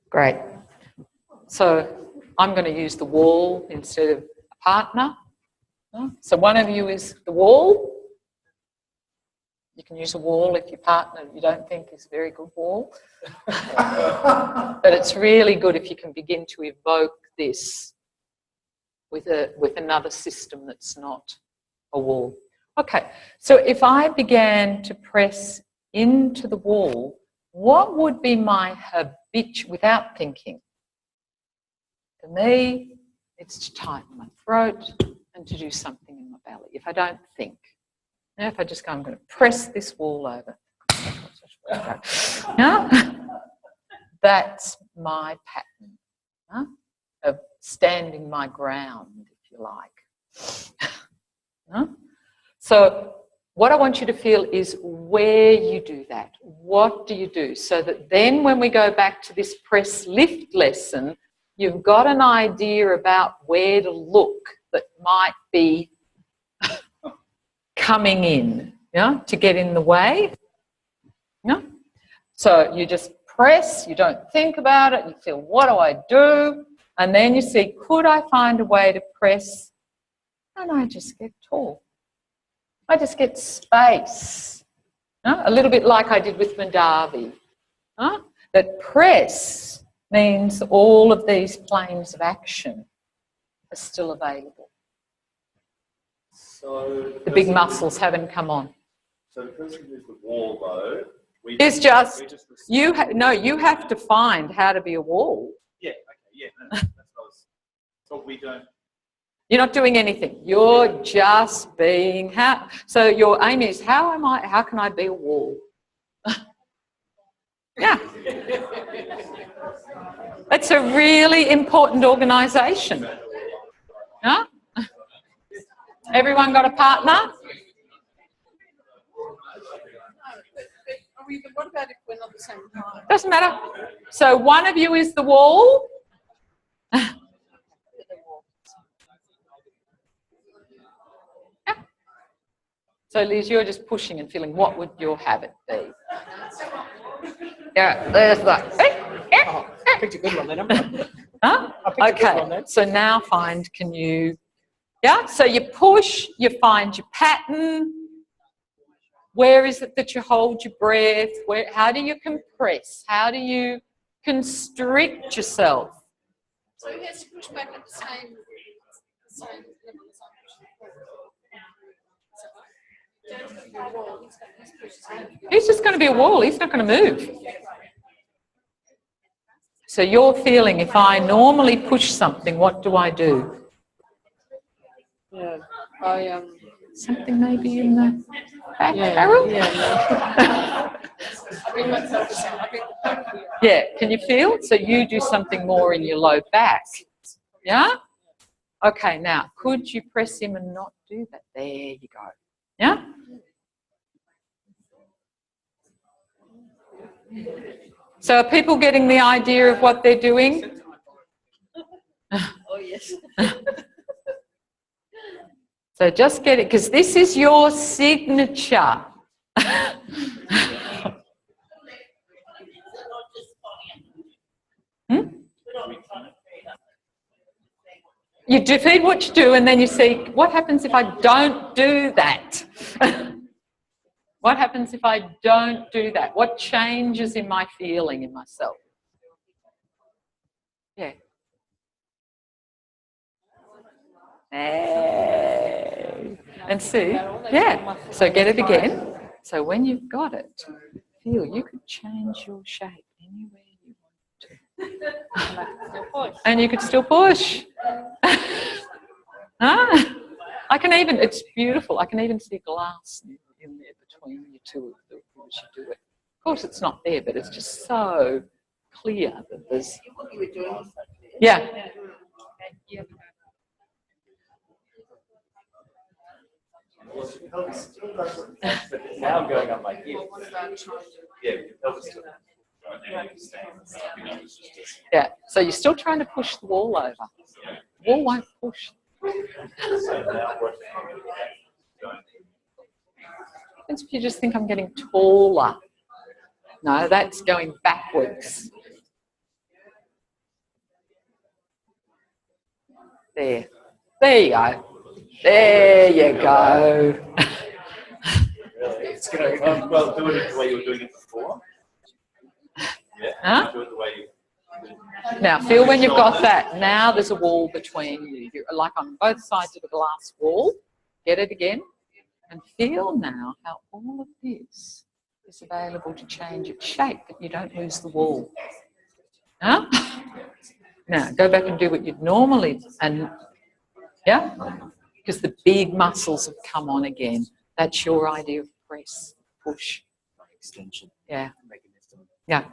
Great. So I'm going to use the wall instead of a partner. So one of you is the wall. You can use a wall if your partner you don't think is a very good wall. But it's really good if you can begin to evoke this with another system that's not a wall. Okay, so if I began to press into the wall, what would be my habitual, without thinking? For me, it's to tighten my throat and to do something in my belly, if I don't think. Now, if I just go, I'm going to press this wall over. Yeah? That's my pattern of standing my ground, if you like. So what I want you to feel is where you do that. What do you do? So that then when we go back to this press lift lesson, you've got an idea about where to look that might be coming in, to get in the way. So you just press, you don't think about it, you feel, what do I do? And then you see, could I find a way to press? And I just get tall. I just get space. A little bit like I did with Mandavi. That press means all of these planes of action are still available. So the big muscles haven't come on. So the person who's the wall, though, you have to find how to be a wall. Yeah, okay, yeah, no, that's what I was. So we don't. You're not doing anything. You're just being. So your aim is, how can I be a wall? Yeah. It's a really important organisation. Huh? Everyone got a partner? What about if we're not the same time? Doesn't matter. So one of you is the wall. Yeah. So Liz, you're just pushing and feeling, what would your habit be? Yeah, there's that. I picked a good one then. Huh? Okay, so now can you, so you push, you find your pattern. Where is it that you hold your breath? How do you compress? How do you constrict yourself? So he has to push back at the same level as I'm. He's just going to be a wall. He's not going to move. So you're feeling, if I normally push something, what do I do? Yeah, something maybe in the back barrel? Yeah. I bring myself down. Yeah, can you feel? So you do something more in your low back. Yeah? Okay, now, could you press him and not do that? There you go. Yeah? So are people getting the idea of what they're doing? Oh, yes. So just get it, because this is your signature. You defeat what you do, and then you see, what happens if I don't do that? What happens if I don't do that? What changes in my feeling in myself? Yeah. Hey. And see, yeah. So get it again. So when you've got it, feel you could change your shape anywhere you want to. And you could still push. I can even, it's beautiful, I can even see glass in there between you two as you do it. Of course it's not there, but it's just so clear that there's... Yeah. Now I'm going on my heel. Yeah, so you're still trying to push the wall over. The wall won't push. happens if you just think I'm getting taller? No, that's going backwards. There. There you go. There you go. It's going to well do it the way you were doing it before. Yeah. Huh? Do it the way you. Now, feel when you've got that. Now there's a wall between you. You're like on both sides of a glass wall. Get it again. And feel now how all of this is available to change its shape, but you don't lose the wall. Huh? Now, go back and do what you'd normally, and yeah? Because the big muscles have come on again. That's your idea of press, push. Extension. Yeah. Yeah.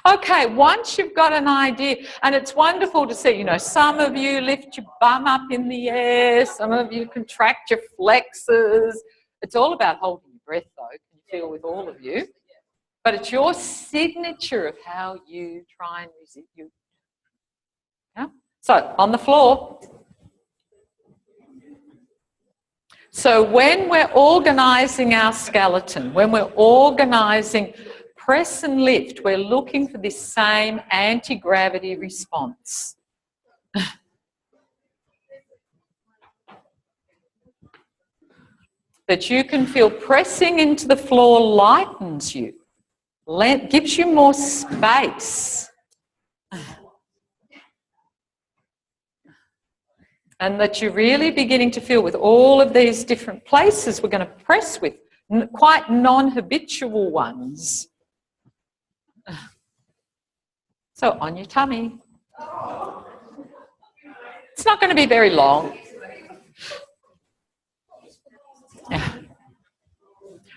Okay, once you've got an idea, and it's wonderful to see, you know, some of you lift your bum up in the air, some of you contract your flexors. It's all about holding your breath, though, can you feel with all of you. But it's your signature of how you try and resist you. Yeah? So, on the floor. So when we're organising our skeleton, when we're organising press and lift, we're looking for this same anti-gravity response. That you can feel pressing into the floor lightens you, gives you more space. And that you're really beginning to feel with all of these different places we're going to press with, quite non-habitual ones. So on your tummy. It's not going to be very long.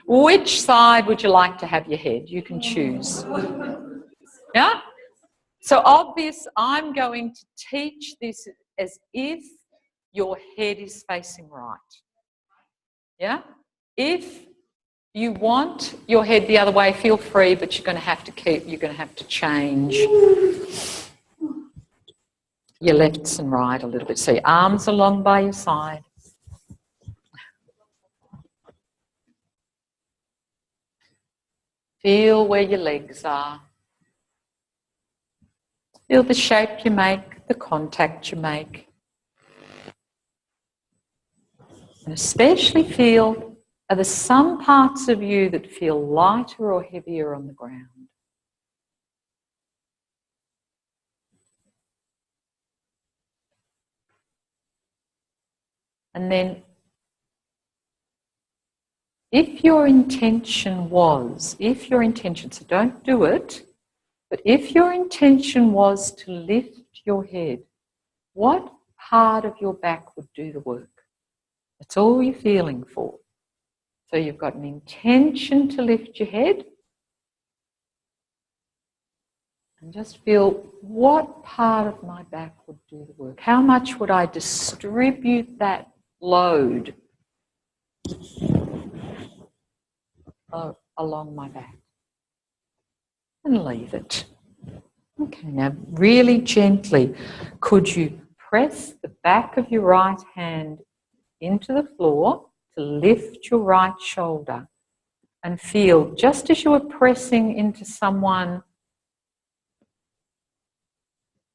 Which side would you like to have your head? You can choose. Yeah? So obvious, I'm going to teach this as if your head is facing right. Yeah? If you want your head the other way, feel free, but you're going to have to change your lefts and right a little bit. So your arms along by your side. Feel where your legs are. Feel the shape you make, the contact you make. And especially feel, are there some parts of you that feel lighter or heavier on the ground? And then, if your intention, so don't do it, but if your intention was to lift your head, what part of your back would do the work? That's all you're feeling for. So you've got an intention to lift your head. And just feel, what part of my back would do the work? How much would I distribute that load along my back? And leave it. Okay, now really gently, could you press the back of your right hand into the floor to lift your right shoulder and feel, just as you are pressing into someone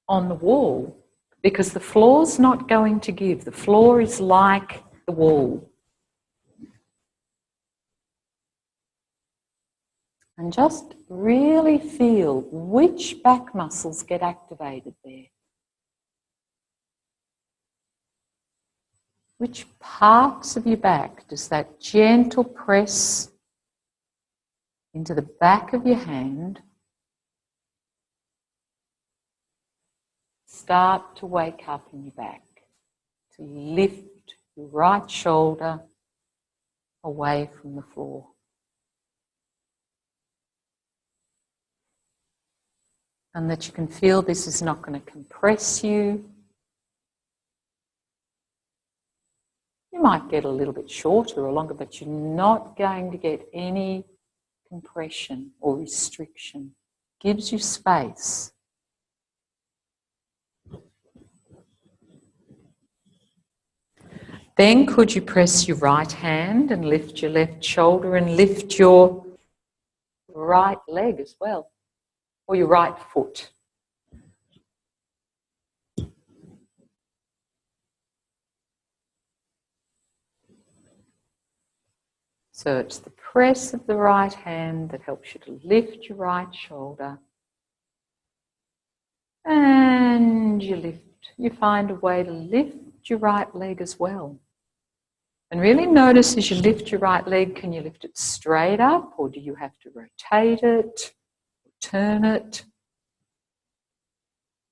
on the wall, because the floor's not going to give. The floor is like the wall. And just really feel which back muscles get activated there. Which parts of your back does that gentle press into the back of your hand start to wake up in your back, to lift your right shoulder away from the floor. And that you can feel this is not going to compress you. You might get a little bit shorter or longer, but you're not going to get any compression or restriction. It gives you space. Then could you press your right hand and lift your left shoulder and lift your right leg as well, or your right foot. So it's the press of the right hand that helps you to lift your right shoulder. And you find a way to lift your right leg as well. And really notice as you lift your right leg, can you lift it straight up, or do you have to rotate it, turn it?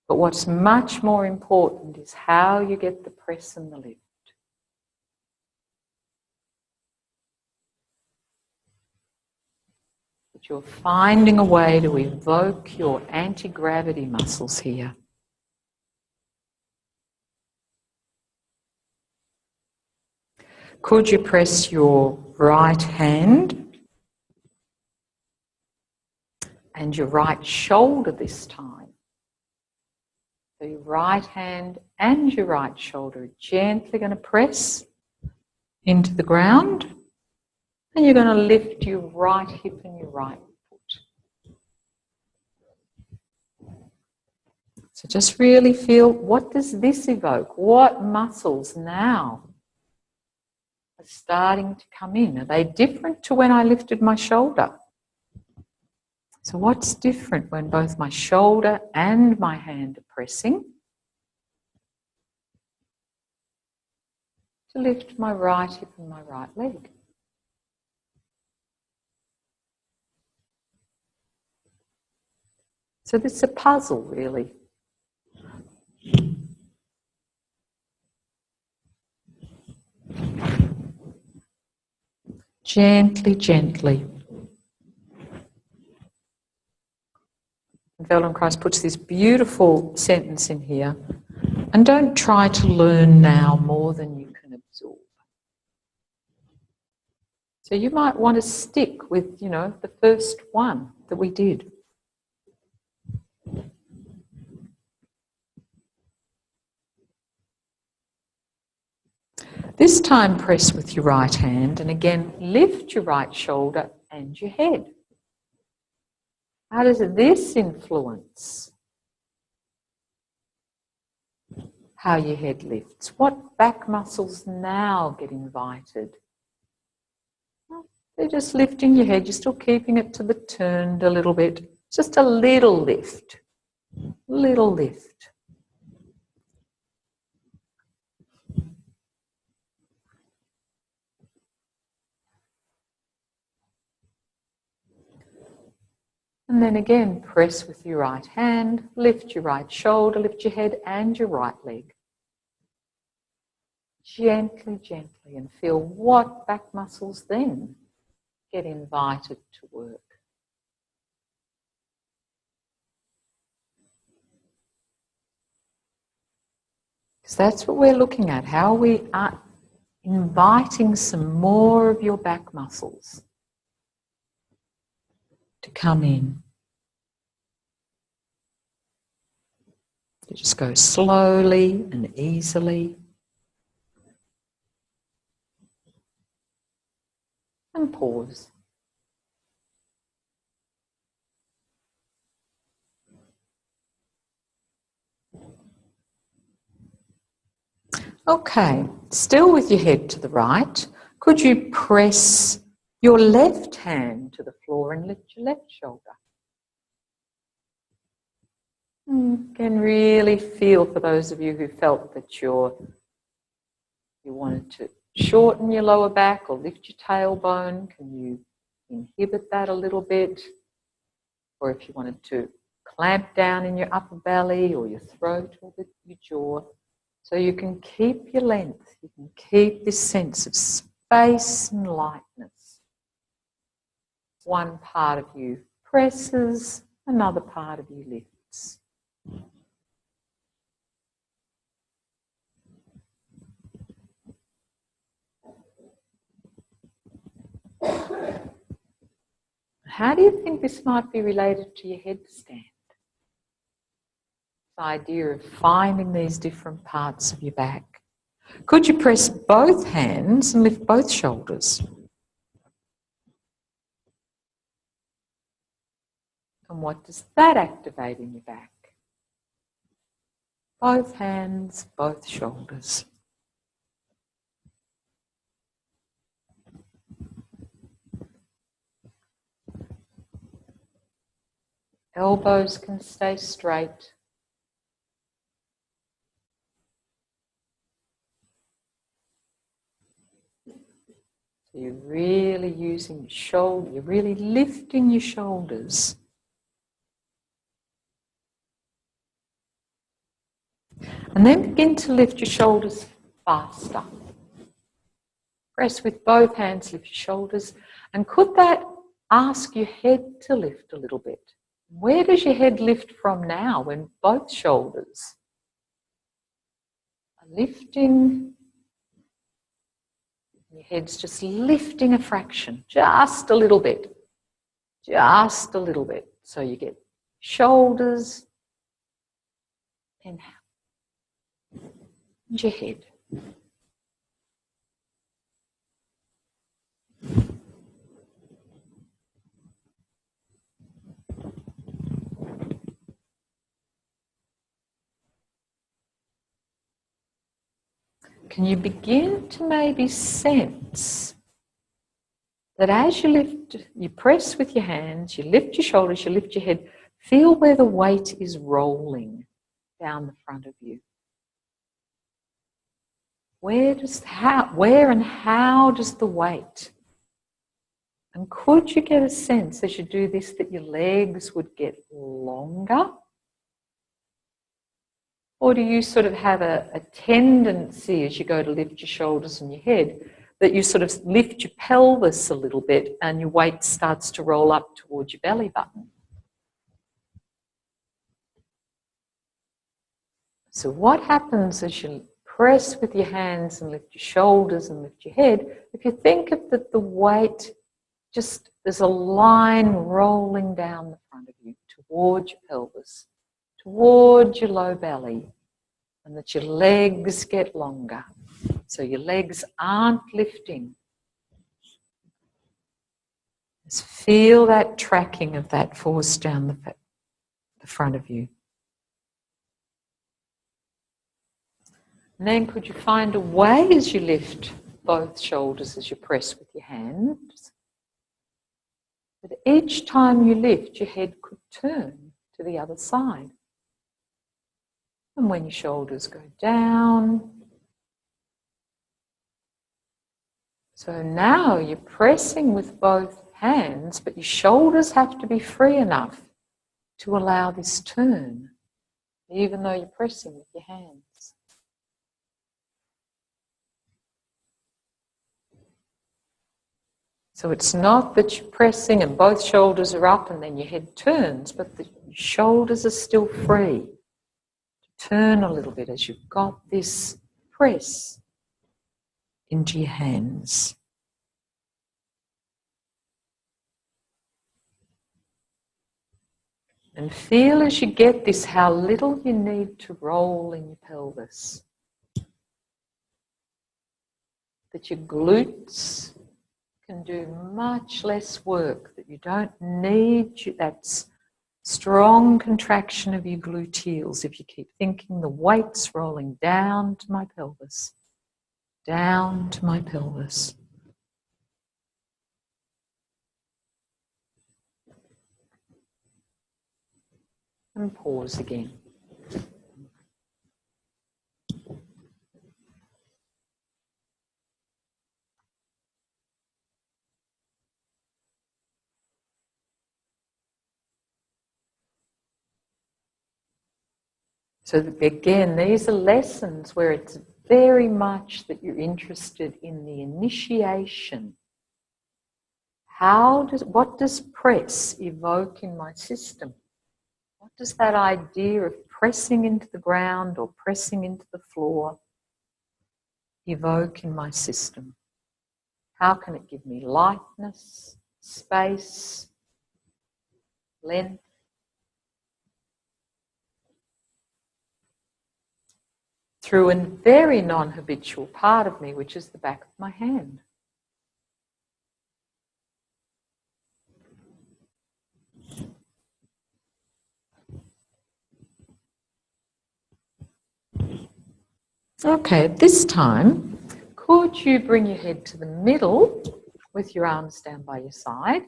But what's much more important is how you get the press and the lift. That you're finding a way to evoke your anti-gravity muscles here. Could you press your right hand and your right shoulder this time? So your right hand and your right shoulder are gently going to press into the ground, and you're going to lift your right hip and your right foot. So just really feel, what does this evoke? What muscles now are starting to come in? Are they different to when I lifted my shoulder? So what's different when both my shoulder and my hand are pressing? To lift my right hip and my right leg. So this is a puzzle, really. Gently, gently. Feldenkrais puts this beautiful sentence in here, and don't try to learn now more than you can absorb. So you might want to stick with, the first one that we did. This time press with your right hand, and again lift your right shoulder and your head. How does this influence how your head lifts? What back muscles now get invited? Well, they're just lifting your head. You're still keeping it to the turned a little bit. Just a little lift. Little lift. And then again, press with your right hand, lift your right shoulder, lift your head and your right leg. Gently, gently, and feel what back muscles then get invited to work. Because that's what we're looking at, how we are inviting some more of your back muscles to come in. You just go slowly and easily. And pause. Okay, still with your head to the right, could you press your left hand to the floor and lift your left shoulder? You can really feel, for those of you who felt that you wanted to shorten your lower back or lift your tailbone, can you inhibit that a little bit? Or if you wanted to clamp down in your upper belly or your throat or your jaw, so you can keep your length, you can keep this sense of space and lightness. One part of you presses, another part of you lifts. How do you think this might be related to your headstand? The idea of finding these different parts of your back. Could you press both hands and lift both shoulders? And what does that activate in your back? Both hands, both shoulders. Elbows can stay straight. So you're really using your shoulder, you're really lifting your shoulders. And then begin to lift your shoulders faster. Press with both hands, lift your shoulders. And could that ask your head to lift a little bit? Where does your head lift from now when both shoulders are lifting? Your head's just lifting a fraction, just a little bit. Just a little bit. So you get shoulders and your head. Can you begin to maybe sense that as you lift, you press with your hands, you lift your shoulders, you lift your head, feel where the weight is rolling down the front of you. Where and how does the weight? And could you get a sense as you do this that your legs would get longer? Or do you sort of have a tendency as you go to lift your shoulders and your head that you sort of lift your pelvis a little bit and your weight starts to roll up towards your belly button? So what happens as you press with your hands and lift your shoulders and lift your head, if you think of that the weight, just there's a line rolling down the front of you towards your pelvis, towards your low belly, and that your legs get longer. So your legs aren't lifting. Just feel that tracking of that force down the front of you. And then could you find a way as you lift both shoulders as you press with your hands, that each time you lift, your head could turn to the other side. And when your shoulders go down, so now you're pressing with both hands, but your shoulders have to be free enough to allow this turn, even though you're pressing with your hands. So it's not that you're pressing and both shoulders are up and then your head turns, but the shoulders are still free. Turn a little bit as you've got this press into your hands. And feel as you get this how little you need to roll in your pelvis. That your glutes can do much less work, that you don't need that strong contraction of your gluteals if you keep thinking the weight's rolling down to my pelvis, down to my pelvis. And pause again. So again, these are lessons where it's very much that you're interested in the initiation. What does press evoke in my system? What does that idea of pressing into the ground or pressing into the floor evoke in my system? How can it give me lightness, space, length? through a very non-habitual part of me, which is the back of my hand. Okay, this time, could you bring your head to the middle with your arms down by your side,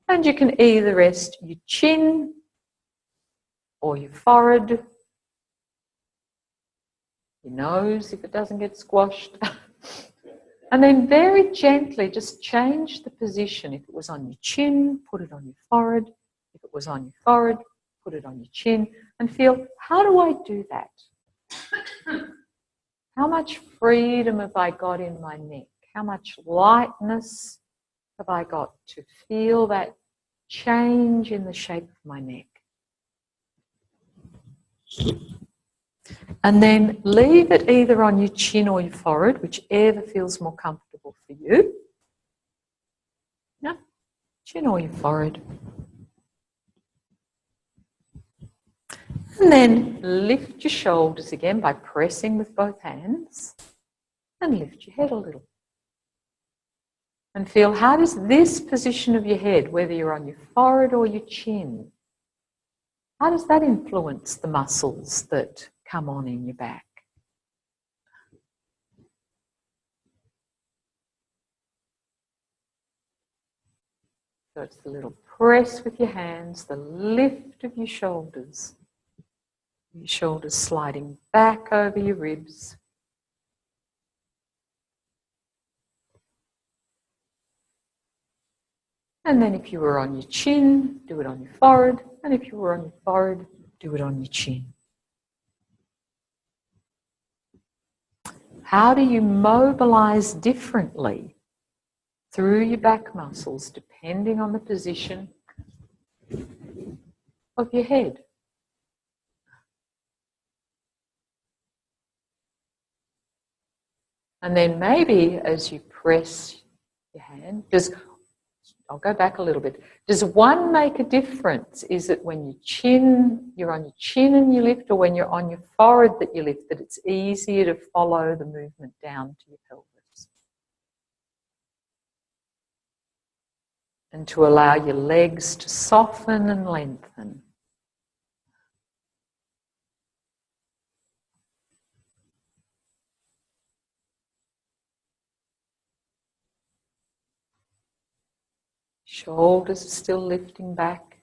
and you can either rest your chin or your forehead, your nose if it doesn't get squashed, and then very gently just change the position. If it was on your chin, put it on your forehead. If it was on your forehead, put it on your chin, and feel, how do I do that? How much freedom have I got in my neck? How much lightness have I got to feel that change in the shape of my neck? And then leave it either on your chin or your forehead, whichever feels more comfortable for you. No, chin or your forehead. And then lift your shoulders again by pressing with both hands, and lift your head a little. And feel, how does this position of your head, whether you're on your forehead or your chin, how does that influence the muscles that come on in your back? So it's the little press with your hands, the lift of your shoulders sliding back over your ribs. And then if you were on your chin, do it on your forehead. And if you were on your forehead, do it on your chin. How do you mobilize differently through your back muscles depending on the position of your head? And then maybe as you press your hand, I'll go back a little bit. Does one make a difference? Is it when you're on your chin and you lift, or when you're on your forehead that you lift, that it's easier to follow the movement down to your pelvis? And to allow your legs to soften and lengthen. Shoulders are still lifting back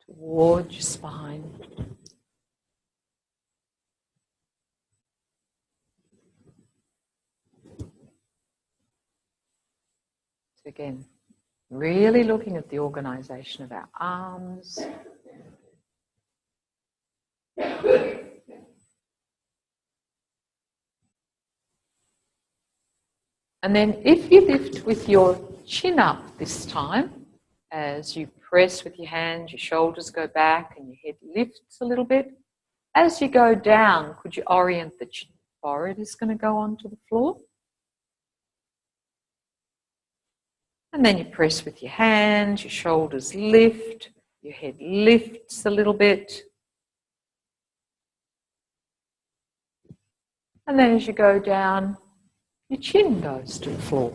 towards your spine. So again, really looking at the organization of our arms. And then if you lift with your chin up this time, as you press with your hands, your shoulders go back and your head lifts a little bit. As you go down, could you orient the forehead is going to go onto the floor? And then you press with your hands, your shoulders lift, your head lifts a little bit. And then as you go down, your chin goes to the floor.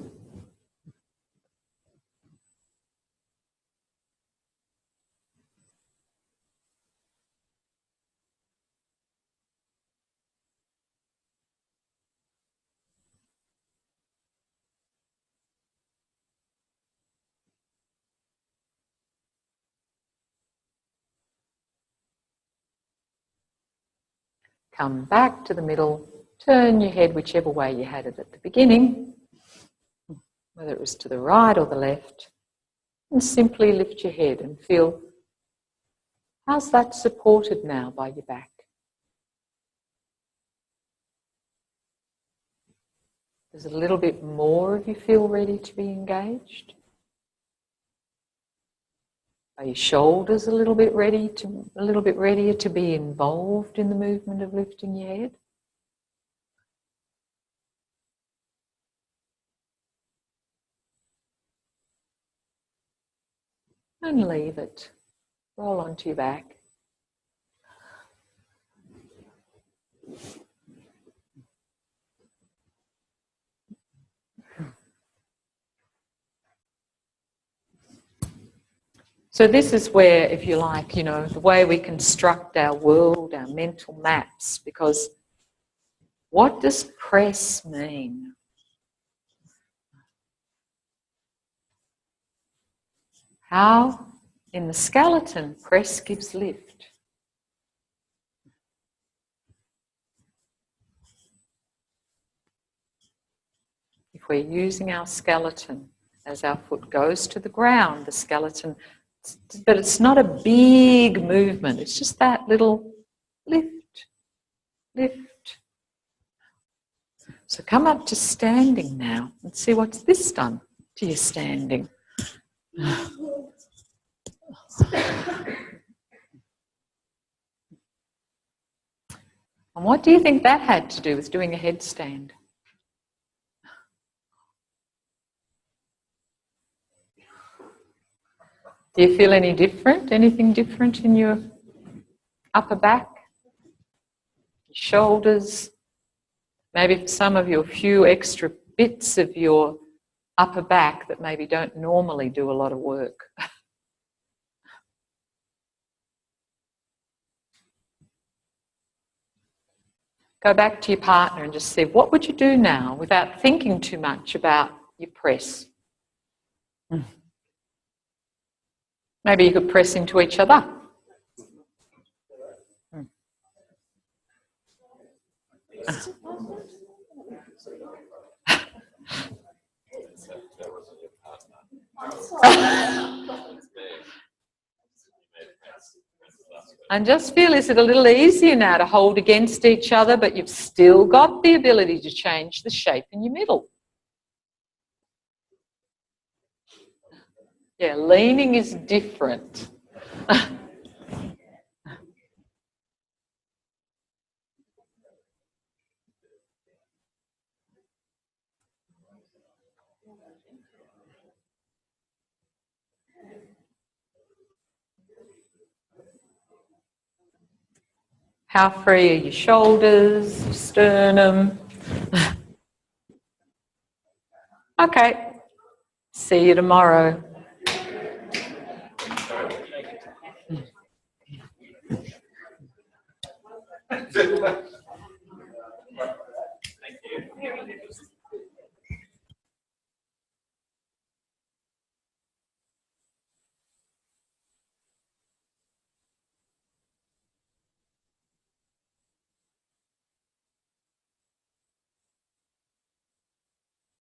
Come back to the middle, turn your head whichever way you had it at the beginning, whether it was to the right or the left, and simply lift your head and feel, how's that supported now by your back? Does a little bit more of you feel ready to be engaged? Are your shoulders a little bit readier to be involved in the movement of lifting your head? And leave it. Roll onto your back. So this is where, if you like, you know, the way we construct our world, our mental maps, because what does press mean? How, in the skeleton, press gives lift. If we're using our skeleton as our foot goes to the ground, the skeleton, but it's not a big movement, it's just that little lift, lift. So come up to standing now and see what's this done to your standing. And what do you think that had to do with doing a headstand? Do you feel any different? Anything different in your upper back? Your shoulders? Maybe for some of you, a few extra bits of your upper back that maybe don't normally do a lot of work. Go back to your partner and just say, what would you do now without thinking too much about your press? Maybe you could press into each other. And just feel, is it a little easier now to hold against each other, but you've still got the ability to change the shape in your middle? Yeah, leaning is different. How free are your shoulders, your sternum? Okay, see you tomorrow.